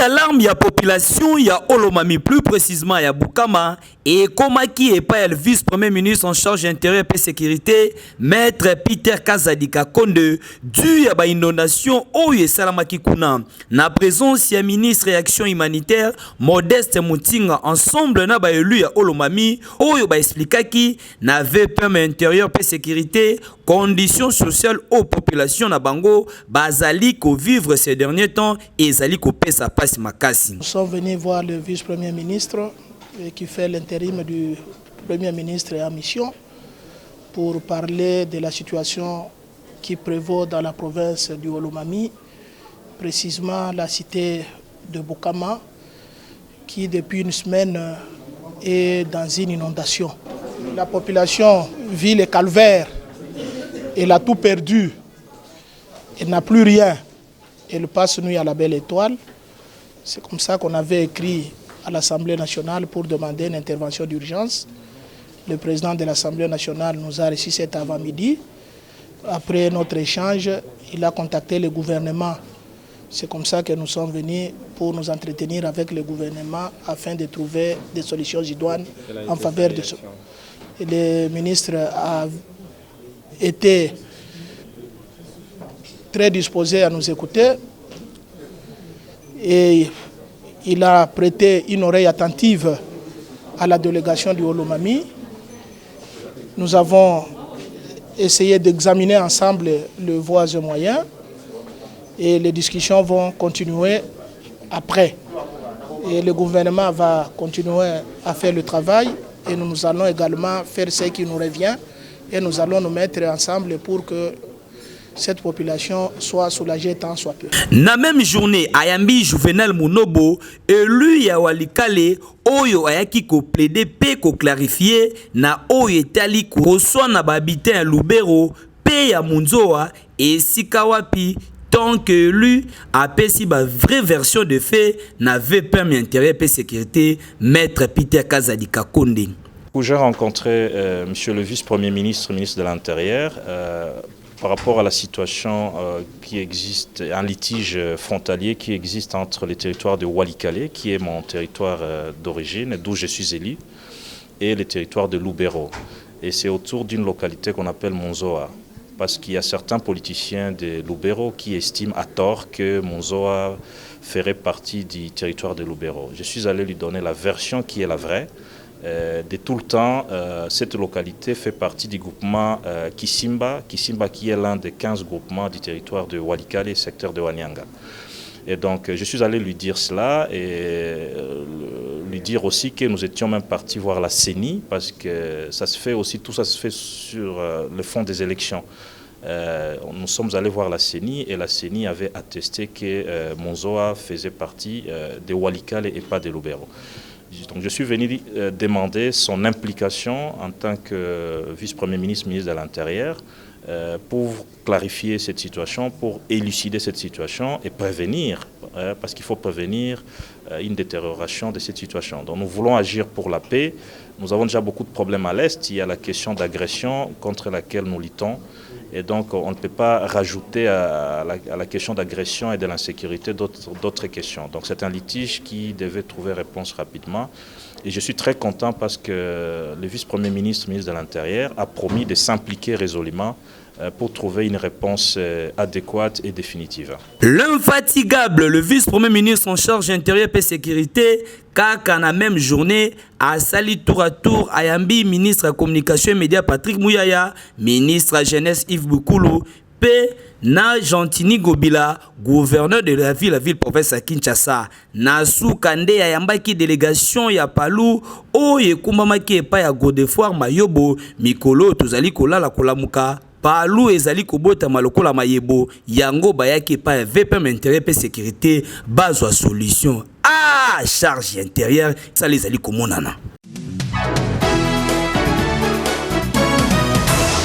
d'alarme ya population ya Olomami, plus précisément ya Bukama, et Komaki et pas le vice-premier ministre en charge intérieur et sécurité, maître Peter Kazadika Konde, dû à ba inondation Oye Salamaki Kuna. Na présence ya ministre réaction humanitaire Modeste Moutinga ensemble na ba élu ya Olomami, Oyo ba expliquaki na VPM intérieur et sécurité, conditions sociales aux populations na bango, bazali ko vivre ces derniers temps et zali ko pesa passe makasi. Nous sommes venus voir le vice-premier ministre qui fait l'intérim du premier ministre en mission pour parler de la situation qui prévaut dans la province du Olomami, précisément la cité de Bukama, qui depuis une semaine est dans une inondation. La population vit le calvaire, elle a tout perdu, elle n'a plus rien, elle passe nuit à la belle étoile. C'est comme ça qu'on avait écrit à l'Assemblée nationale pour demander une intervention d'urgence. Le président de l'Assemblée nationale nous a reçus cet avant-midi. Après notre échange, il a contacté le gouvernement. C'est comme ça que nous sommes venus pour nous entretenir avec le gouvernement afin de trouver des solutions idoines en faveur de ce. Le ministre a été très disposé à nous écouter et il a prêté une oreille attentive à la délégation du Olomami. Nous avons essayé d'examiner ensemble les voies et moyens et les discussions vont continuer après. Et le gouvernement va continuer à faire le travail et nous allons également faire ce qui nous revient et nous allons nous mettre ensemble pour que cette population soit soulagée tant soit peu. Na même journée, Ayambi Juvenal Munobo, élu ya Walikale, Oyo ayaki ko plaider pe ko clarifier na Oyo etali ko so na babité à Lubero, pe ya Munzoa et Sikawapi, tant que élu a pesi ba vraie version de fait na VPM intérieur et sécurité, maître Peter Kazadika Konde. J'ai rencontré monsieur le vice-premier ministre, ministre de l'Intérieur, par rapport à la situation qui existe, un litige frontalier qui existe entre les territoires de Walikale, qui est mon territoire d'origine, d'où je suis élu, et les territoires de Lubero. Et c'est autour d'une localité qu'on appelle Monzoa, parce qu'il y a certains politiciens de Lubero qui estiment à tort que Monzoa ferait partie du territoire de Lubero. Je suis allé lui donner la version qui est la vraie. De tout le temps, cette localité fait partie du groupement Kisimba qui est l'un des 15 groupements du territoire de Walikale, secteur de Wanyanga. Et donc je suis allé lui dire cela et lui dire aussi que nous étions même partis voir la CENI parce que ça se fait aussi, tout ça se fait sur le fond des élections. Nous sommes allés voir la CENI et la CENI avait attesté que Monzoa faisait partie de Walikale et pas de Lubero. Donc je suis venu demander son implication en tant que vice-premier ministre, ministre de l'Intérieur, pour clarifier cette situation, pour élucider cette situation et prévenir, parce qu'il faut prévenir une détérioration de cette situation. Donc nous voulons agir pour la paix. Nous avons déjà beaucoup de problèmes à l'Est. Il y a la question d'agression contre laquelle nous luttons. Et donc on ne peut pas rajouter à la question d'agression et de l'insécurité d'autres questions. Donc c'est un litige qui devait trouver réponse rapidement. Et je suis très content parce que le vice-premier ministre, ministre de l'Intérieur, a promis de s'impliquer résolument pour trouver une réponse adéquate et définitive. L'infatigable, le vice-premier ministre en charge intérieur et sécurité, kaka na même journée, a sali tour à tour Ayambi, ministre de la communication et médias Patrick Mouyaya, ministre de la jeunesse Yves Boukoulou, P. Na Gentini Gobila, gouverneur de la ville province à Kinshasa. Nasu Kande Ayambaki délégation ya Palou, Oye Kumbamaki epa ya Godefroid Mayobo, Mikolo Tozali Kolala Kolamuka. Palou ezali kobota malokola mayebo yango bayaki pa VPM intérieur et sécurité bazwa solution. Ah, charge intérieure ça les ali komonana.